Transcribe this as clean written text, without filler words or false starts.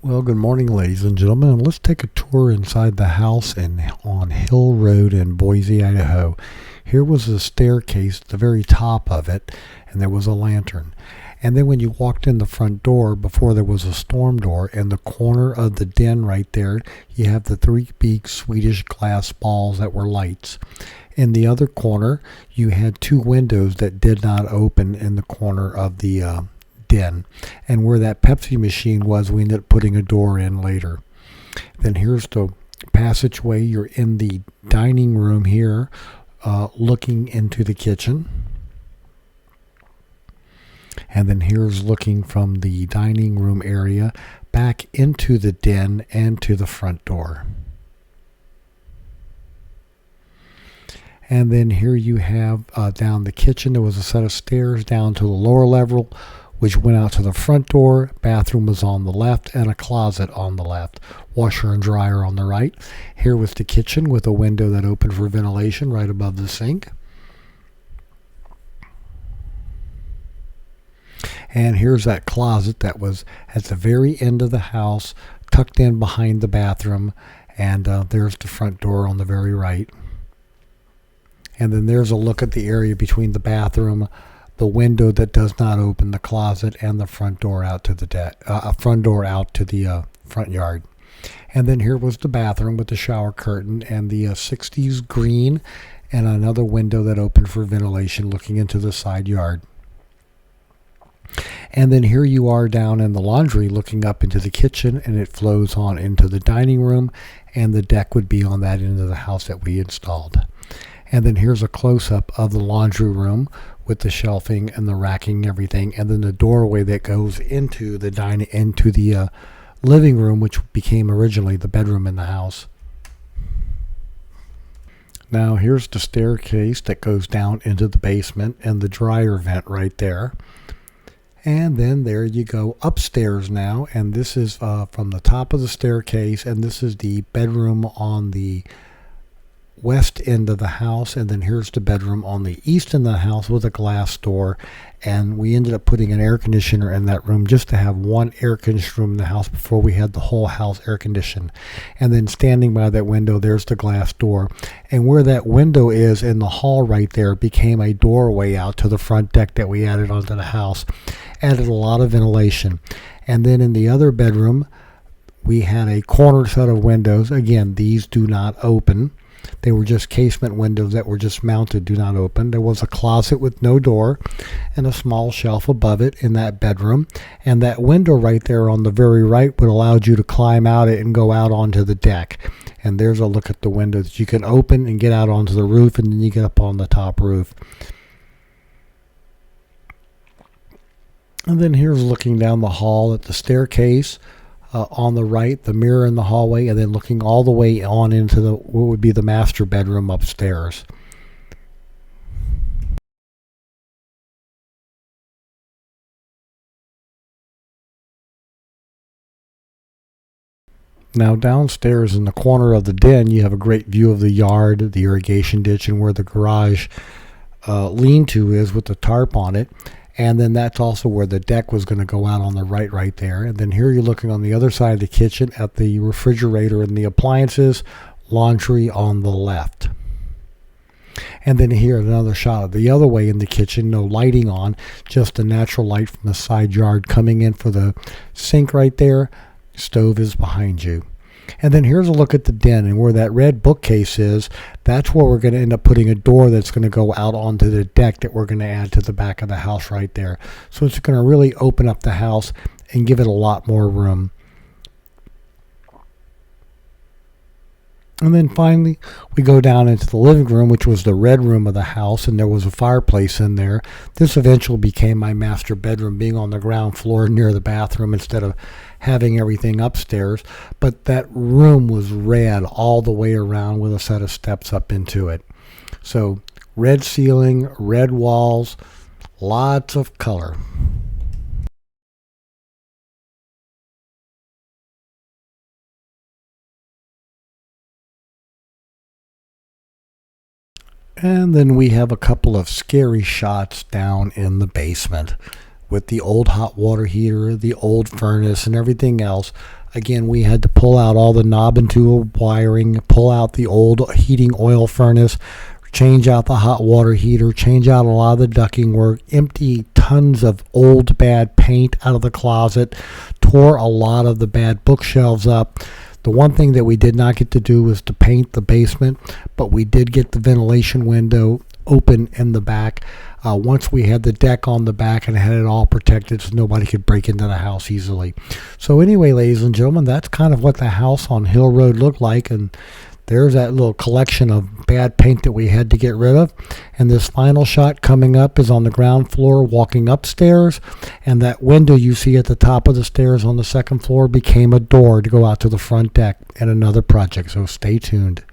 Well, good morning, ladies and gentlemen. And let's take a tour inside the house on Hill Road in Boise, Idaho. Here was a staircase at the very top of it, and there was a lantern. And then when you walked in the front door, before there was a storm door, in the corner of the den right there, you have the three big Swedish glass balls that were lights. In the other corner, you had two windows that did not open in the corner of the den, and where that Pepsi machine was, we ended up putting a door in later. Then here's the passageway. You're in the dining room here, looking into the kitchen, and then here's looking from the dining room area back into the den and to the front door. And then here you have down the kitchen, there was a set of stairs down to the lower level, which went out to the front door. Bathroom was on the left and a closet on the left. Washer and dryer on the right. Here was the kitchen with a window that opened for ventilation right above the sink. And here's that closet that was at the very end of the house, tucked in behind the bathroom. And there's the front door on the very right. And then there's a look at the area between the bathroom, the window that does not open, the closet, and the front door out to the front yard. And then here was the bathroom with the shower curtain and the 60s green, and another window that opened for ventilation looking into the side yard. And then here you are down in the laundry looking up into the kitchen, and it flows on into the dining room, and the deck would be on that end of the house that we installed. And then here's a close-up of the laundry room with the shelving and the racking and everything, and then the doorway that goes into the living room, which became originally the bedroom in the house. Now here's the staircase that goes down into the basement and the dryer vent right there. And then there you go upstairs now, and this is from the top of the staircase, and this is the bedroom on the west end of the house, and then here's the bedroom on the east end of the house with a glass door. And we ended up putting an air conditioner in that room just to have one air conditioned room in the house before we had the whole house air conditioned. And then standing by that window, there's the glass door, and where that window is in the hall right there became a doorway out to the front deck that we added onto the house. Added a lot of ventilation. And then in the other bedroom, we had a corner set of windows. Again, these do not open. They were just casement windows that were just mounted, do not open. There was a closet with no door and a small shelf above it in that bedroom. And that window right there on the very right would allow you to climb out it and go out onto the deck. And there's a look at the window that you can open and get out onto the roof, and then you get up on the top roof. And then here's looking down the hall at the staircase. On the right, the mirror in the hallway, and then looking all the way on into what would be the master bedroom upstairs. Now downstairs in the corner of the den, you have a great view of the yard, the irrigation ditch, and where the garage lean-to is with the tarp on it. And then that's also where the deck was going to go out on the right there. And then here you're looking on the other side of the kitchen at the refrigerator and the appliances, laundry on the left. And then here another shot of the other way in the kitchen, no lighting on, just the natural light from the side yard coming in for the sink right there. Stove is behind you. And then here's a look at the den, and where that red bookcase is, that's where we're going to end up putting a door that's going to go out onto the deck that we're going to add to the back of the house right there. So it's going to really open up the house and give it a lot more room. And then finally, we go down into the living room, which was the red room of the house, and there was a fireplace in there. This eventually became my master bedroom, being on the ground floor near the bathroom instead of having everything upstairs. But that room was red all the way around with a set of steps up into it. So red ceiling, red walls, lots of color. And then we have a couple of scary shots down in the basement with the old hot water heater, the old furnace, and everything else. Again, we had to pull out all the knob and tube wiring, pull out the old heating oil furnace, change out the hot water heater, change out a lot of the ducting work, empty tons of old bad paint out of the closet, tore a lot of the bad bookshelves up. The one thing that we did not get to do was to paint the basement, but we did get the ventilation window open in the back. Once we had the deck on the back and had it all protected so nobody could break into the house easily. So anyway, ladies and gentlemen, that's kind of what the house on Hill Road looked like, and there's that little collection of bad paint that we had to get rid of. And this final shot coming up is on the ground floor walking upstairs, and that window you see at the top of the stairs on the second floor became a door to go out to the front deck in another project, so stay tuned.